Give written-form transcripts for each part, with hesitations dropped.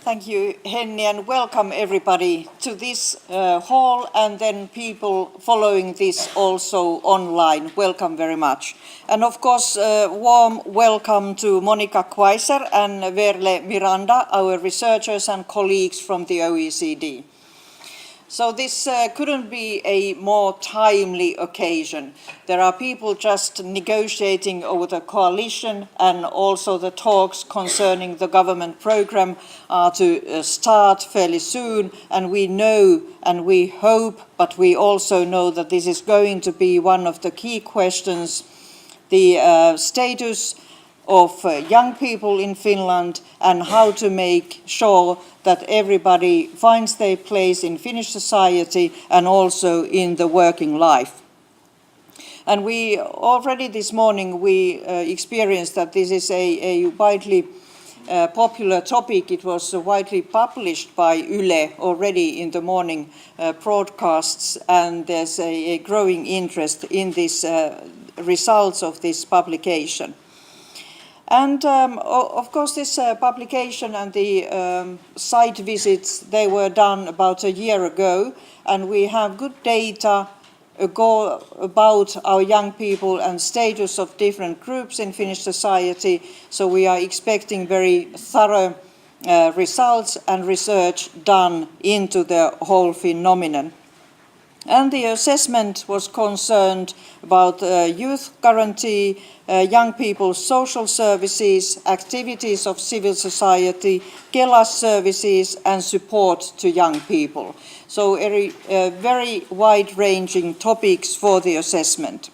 Thank you, Henny, and welcome everybody to this hall and then people following this also online. Welcome very much. And of course, warm welcome to Monica Kweiser and Verle Miranda, our researchers and colleagues from the OECD. So this couldn't be a more timely occasion. There are people just negotiating over the coalition, and also the talks concerning the government program are to start fairly soon, and we know and we hope, but we also know that this is going to be one of the key questions, the status of young people in Finland and how to make sure that everybody finds their place in Finnish society and also in the working life. And we already this morning we experienced that this is a widely popular topic. It was widely published by Yle already in the morning broadcasts, and there's a growing interest in these results of this publication. And of course this publication and the site visits, they were done about a year ago, and we have good data about our young people and status of different groups in Finnish society, so we are expecting very thorough results and research done into the whole phenomenon. And the assessment was concerned about youth guarantee, young people's social services, activities of civil society, Kela services and support to young people. So very wide-ranging topics for the assessment.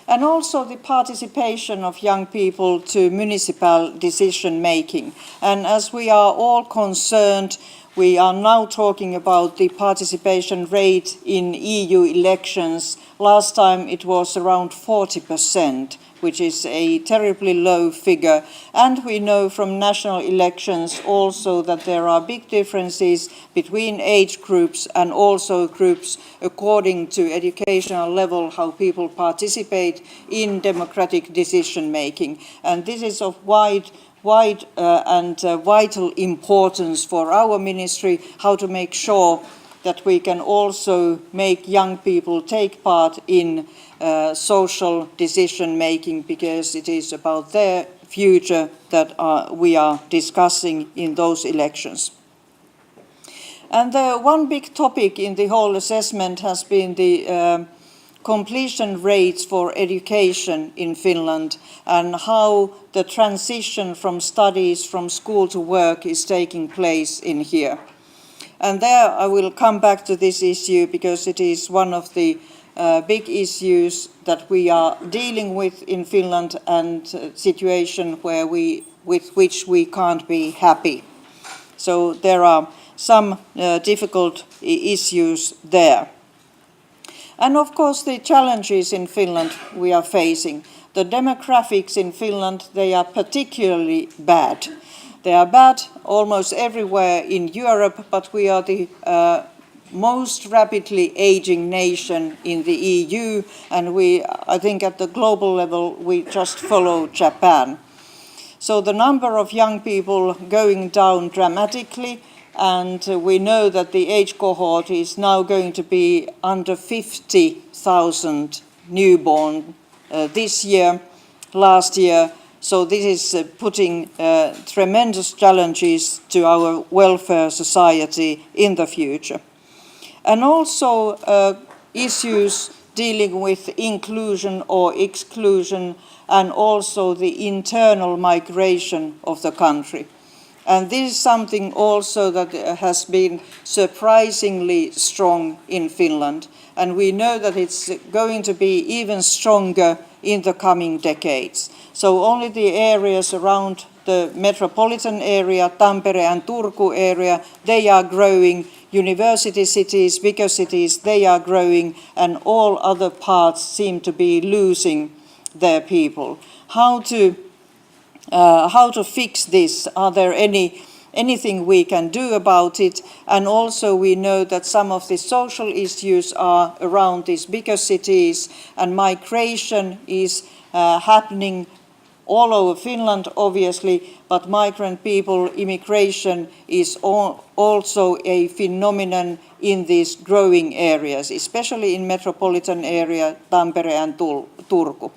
And also the participation of young people to municipal decision-making. And as we are all concerned, we are now talking about the participation rate in EU elections. Last time it was around 40%, which is a terribly low figure. And we know from national elections also that there are big differences between age groups and also groups according to educational level, how people participate in democratic decision making. And this is of wide and vital importance for our ministry, how to make sure that we can also make young people take part in social decision making, because it is about their future that we are discussing in those elections. And the one big topic in the whole assessment has been the completion rates for education in Finland and how the transition from studies from school to work is taking place in here. And there I will come back to this issue because it is one of the big issues that we are dealing with in Finland, and a situation with which we can't be happy. So there are some difficult issues there. And of course the challenges in Finland we are facing. The demographics in Finland, they are particularly bad. They are bad almost everywhere in Europe, but we are the most rapidly aging nation in the EU, and I think at the global level we just follow Japan. So the number of young people going down dramatically, and we know that the age cohort is now going to be under 50,000 newborn this year, last year. So this is putting tremendous challenges to our welfare society in the future. And also issues dealing with inclusion or exclusion, and also the internal migration of the country. And this is something also that has been surprisingly strong in Finland. And we know that it's going to be even stronger in the coming decades. So only the areas around the metropolitan area, Tampere and Turku area, they are growing. University cities, bigger cities, they are growing, and all other parts seem to be losing their people. How to fix this? Are there anything we can do about it? And also we know that some of the social issues are around these bigger cities, and migration is happening all over Finland, obviously, but migrant people, immigration is also a phenomenon in these growing areas, especially in metropolitan area, Tampere and Turku.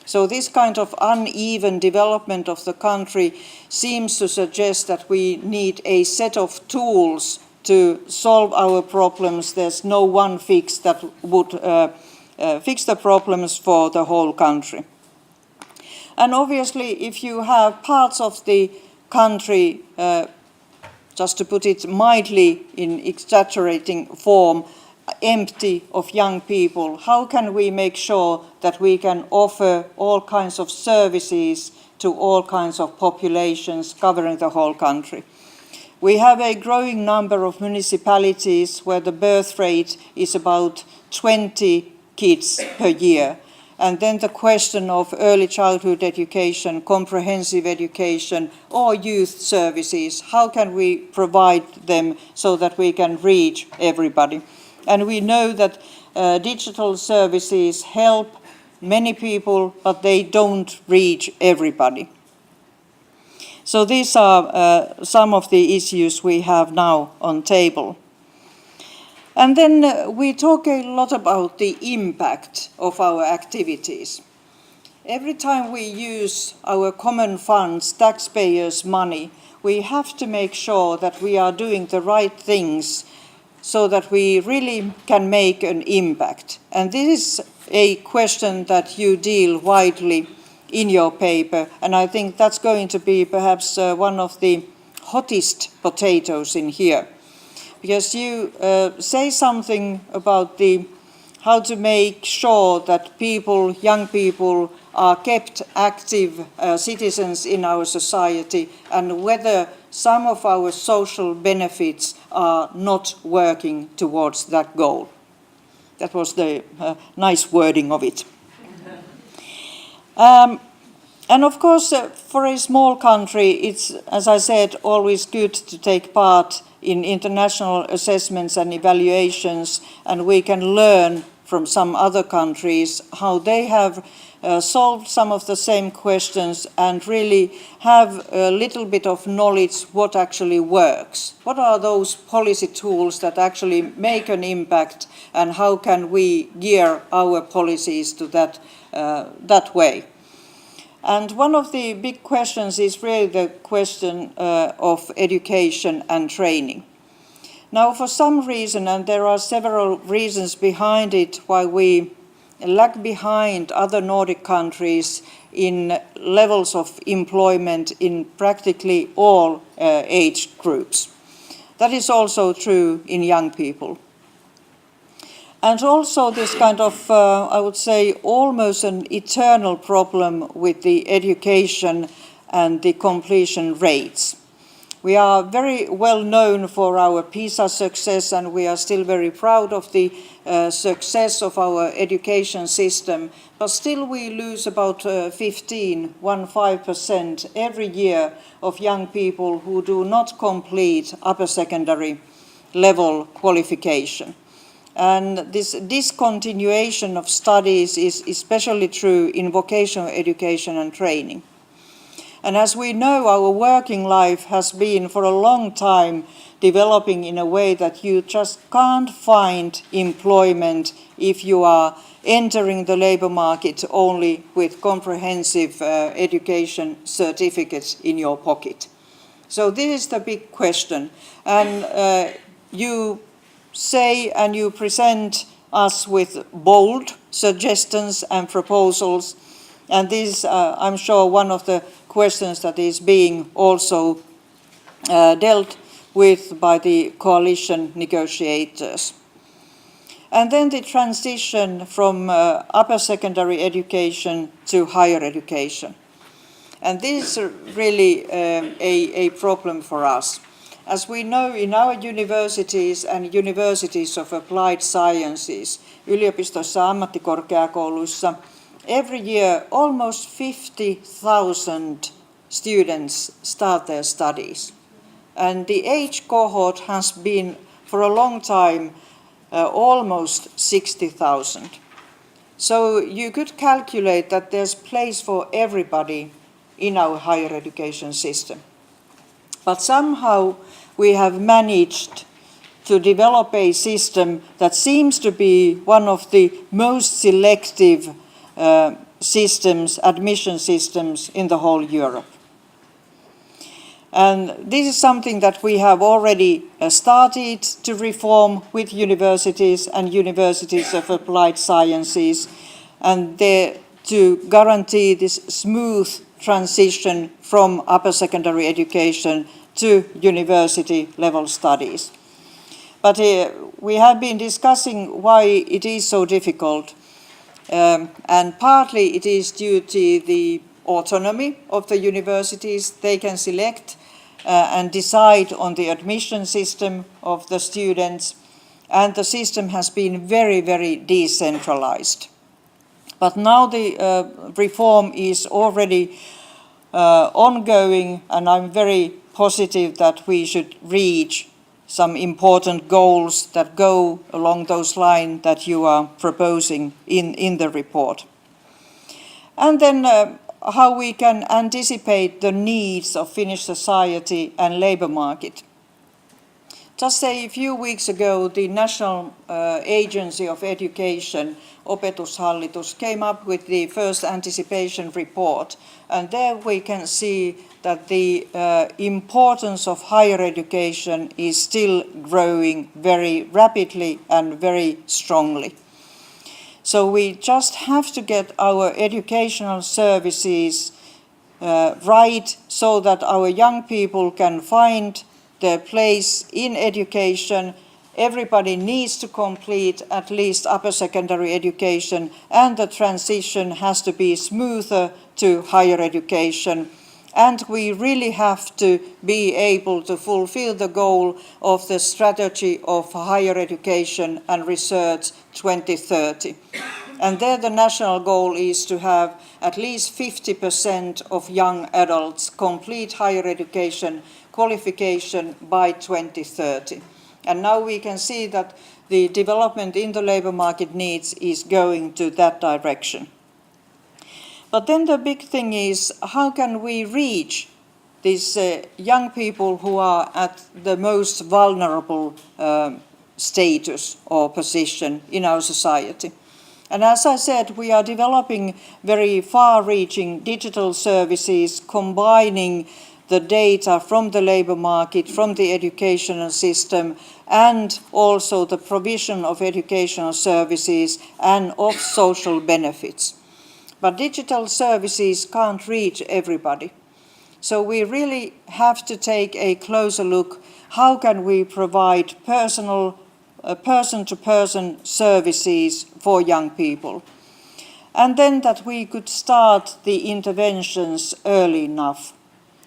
So this kind of uneven development of the country seems to suggest that we need a set of tools to solve our problems. There's no one fix that would fix the problems for the whole country. And obviously, if you have parts of the country, just to put it mildly in exaggerating form, empty of young people, how can we make sure that we can offer all kinds of services to all kinds of populations covering the whole country? We have a growing number of municipalities where the birth rate is about 20 kids per year. And then the question of early childhood education, comprehensive education, or youth services, how can we provide them so that we can reach everybody? And we know that digital services help many people, but they don't reach everybody. So these are some of the issues we have now on table. And then we talk a lot about the impact of our activities. Every time we use our common funds, taxpayers' money, we have to make sure that we are doing the right things so that we really can make an impact. And this is a question that you deal widely in your paper, and I think that's going to be perhaps one of the hottest potatoes in here, because you say something about how to make sure that people, young people, are kept active citizens in our society, and whether some of our social benefits are not working towards that goal. That was the nice wording of it. And of course, for a small country, it's, as I said, always good to take part in international assessments and evaluations, and we can learn from some other countries how they have solved some of the same questions and really have a little bit of knowledge what actually works. What are those policy tools that actually make an impact, and how can we gear our policies to that way? And one of the big questions is really the question of education and training. Now, for some reason, and there are several reasons behind it, why we lag behind other Nordic countries in levels of employment in practically all age groups. That is also true in young people. And also this kind of, I would say, almost an eternal problem with the education and the completion rates. We are very well known for our PISA success, and we are still very proud of the success of our education system, but still we lose about 15% every year of young people who do not complete upper secondary level qualification. And this discontinuation of studies is especially true in vocational education and training. And as we know, our working life has been for a long time developing in a way that you just can't find employment if you are entering the labor market only with comprehensive education certificates in your pocket. So this is the big question. And you say and you present us with bold suggestions and proposals, and this is, I'm sure, one of the questions that is being also dealt with by the coalition negotiators. And then the transition from upper secondary education to higher education. And this is really a problem for us. As we know, in our universities and universities of applied sciences, yliopistoissa ja ammattikorkeakouluissa, every year almost 50,000 students start their studies. And the age cohort has been for a long time almost 60,000. So you could calculate that there's place for everybody in our higher education system. But somehow we have managed to develop a system that seems to be one of the most selective admission systems in the whole Europe. And this is something that we have already started to reform with universities and universities of applied sciences, and to guarantee this smooth transition from upper secondary education to university level studies. But we have been discussing why it is so difficult, and partly it is due to the autonomy of the universities. They can select and decide on the admission system of the students, and the system has been very, very decentralized. But now the reform is already ongoing, and I'm very positive that we should reach some important goals that go along those lines that you are proposing in the report. And then how we can anticipate the needs of Finnish society and labour market. Just say a few weeks ago, the National Agency of Education, Opetushallitus, came up with the first anticipation report, and there we can see that the importance of higher education is still growing very rapidly and very strongly. So we just have to get our educational services right so that our young people can find their place in education. Everybody needs to complete at least upper secondary education, and the transition has to be smoother to higher education. And we really have to be able to fulfill the goal of the strategy of higher education and research 2030. And there the national goal is to have at least 50% of young adults complete higher education qualification by 2030. And now we can see that the development in the labour market needs is going to that direction. But then the big thing is, how can we reach these young people who are at the most vulnerable status or position in our society? And as I said, we are developing very far-reaching digital services, combining the data from the labour market, from the educational system, and also the provision of educational services and of social benefits. But digital services can't reach everybody. So we really have to take a closer look. How can we provide person-to-person services for young people? And then that we could start the interventions early enough.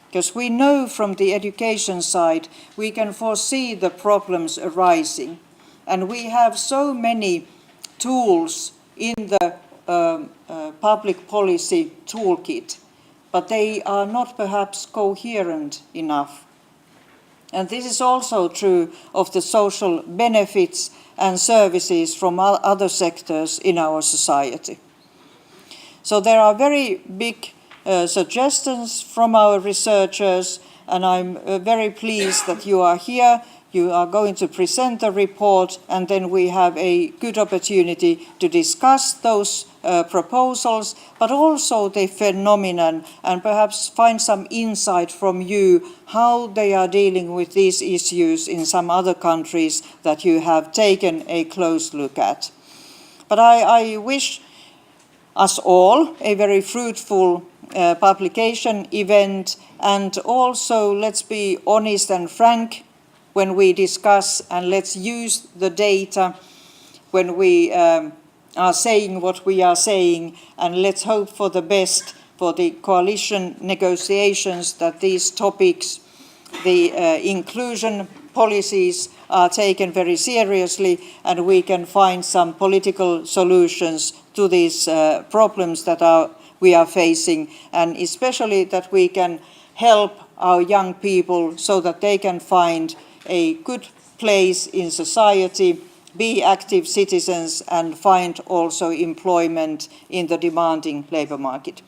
Because we know from the education side, we can foresee the problems arising. And we have so many tools in the public policy toolkit, but they are not perhaps coherent enough. And this is also true of the social benefits and services from other sectors in our society. So there are very big suggestions from our researchers, and I'm very pleased that you are here. You are going to present the report, and then we have a good opportunity to discuss those proposals, but also the phenomenon, and perhaps find some insight from you how they are dealing with these issues in some other countries that you have taken a close look at. But I wish us all a very fruitful publication event, and also let's be honest and frank when we discuss, and let's use the data when we are saying what we are saying, and let's hope for the best for the coalition negotiations, that these topics, the inclusion policies, are taken very seriously, and we can find some political solutions to these problems that we are facing, and especially that we can help our young people so that they can find a good place in society, be active citizens, and find also employment in the demanding labour market.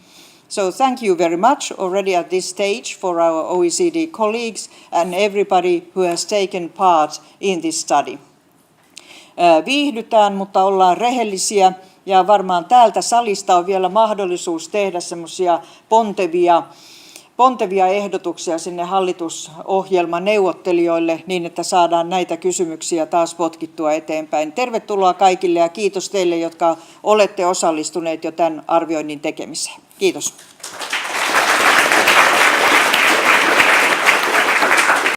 So thank you very much already at this stage for our OECD colleagues and everybody who has taken part in this study. Viihdytään, mutta ollaan rehellisiä ja varmaan täältä salista on vielä mahdollisuus tehdä semmoisia pontevia ehdotuksia sinne hallitusohjelmaneuvottelijoille niin, että saadaan näitä kysymyksiä taas potkittua eteenpäin. Tervetuloa kaikille ja kiitos teille, jotka olette osallistuneet jo tämän arvioinnin tekemiseen. Kiitos.